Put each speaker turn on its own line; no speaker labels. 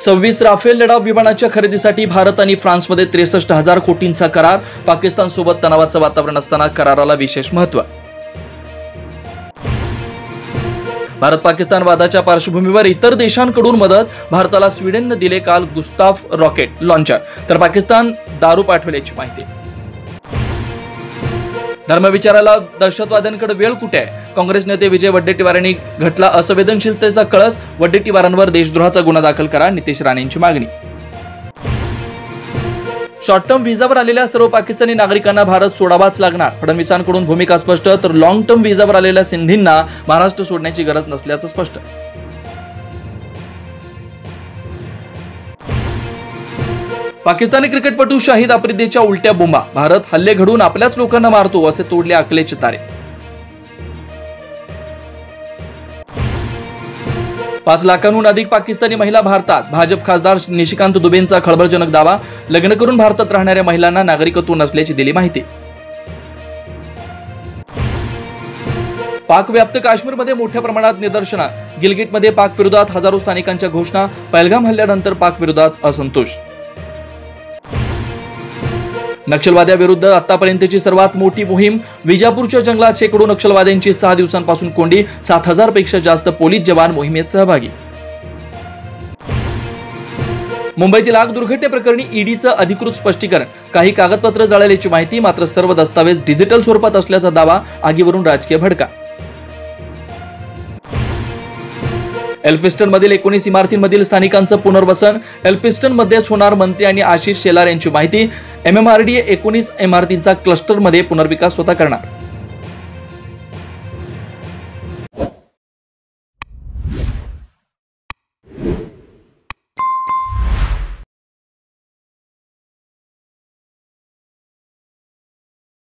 26 Rafale लढाऊ विमानाच्या खरेदीसाठी भारत आणि फ्रान्समध्ये 63,000 कोटींचा करार। पाकिस्तान सोबत तणावाचं वातावरण असताना कराराला विशेष महत्त्व। भारत पाकिस्तान वादाच्या पार्श्वभूमीवर इतर देशांकडून मदत। भारताला स्वीडनने दिले काल गुस्ताफ रॉकेट लॉन्चर, तर पाकिस्तान दारू पाठवल्याची माहिती। धर्मविचाराला दहशतवाद्यांकडे वेळ कुठे आहे? काँग्रेस नेते विजय वडेट्टीवार यांनी घटला असंवेदनशीलतेचा कळस। वडेट्टीवारांवर देशद्रोहाचा गुन्हा दाखल करा, नितेश राणेंची मागणी। शॉर्ट टर्म व्हिसावर आलेल्या सर्व पाकिस्तानी नागरिकांना भारत सोडावाच लागणार। फडणवीसांकडून भूमिका स्पष्ट, तर लॉंग टर्म व्हिसावर आलेल्या सिंधींना महाराष्ट्र सोडण्याची गरज नसल्याचं स्पष्ट। पाकिस्तानी क्रिकेटपटू शाहिद आफ्रिदीच्या उलट्या बोंबा। भारत हल्ले घडवून आपल्याच लोकांना मारतो असे तोडले अकलेचे तारे। 5 लाखांहून अधिक पाकिस्तानी महिला भारतात। भाजप खासदार निशिकांत दुबेंचा खळबळजनक दावा। लग्न करून भारतात राहणाऱ्या महिलांना नागरिकत्व नसल्याची दिली माहिती। पाक व्याप्त काश्मीरमध्ये मोठ्या प्रमाणात निदर्शनं। गिलगिटमध्ये पाक विरोधात हजारो स्थानिकांच्या घोषणा। पहलगाम हल्ल्यानंतर पाक विरोधात असंतोष। नक्षलवाद्याविरुद्ध आतापर्यंतची सर्वात मोठी मोहीम। विजापूरच्या जंगलात शेकडो नक्षलवाद्यांची 6 दिवसांपासून कोंडी। 7,000 पेक्षा जास्त पोलीस जवान मोहिमेत सहभागी। मुंबईतील आग दुर्घटनेप्रकरणी ईडीचं अधिकृत स्पष्टीकरण। काही कागदपत्र जळाल्याची माहिती, मात्र सर्व दस्तावेज डिजिटल स्वरूपात असल्याचा दावा। आगीवरून राजकीय भडका। एल्फिस्टन मधील 19 इमारतींमधील स्थानिकांचं पुनर्वसन। एल्फिस्टन मध्येच होणार मंत्री आणि आशिष शेलार यांची माहिती। MMRDA 19 इमारतींचा क्लस्टरमध्ये पुनर्विकास स्वतः करणार।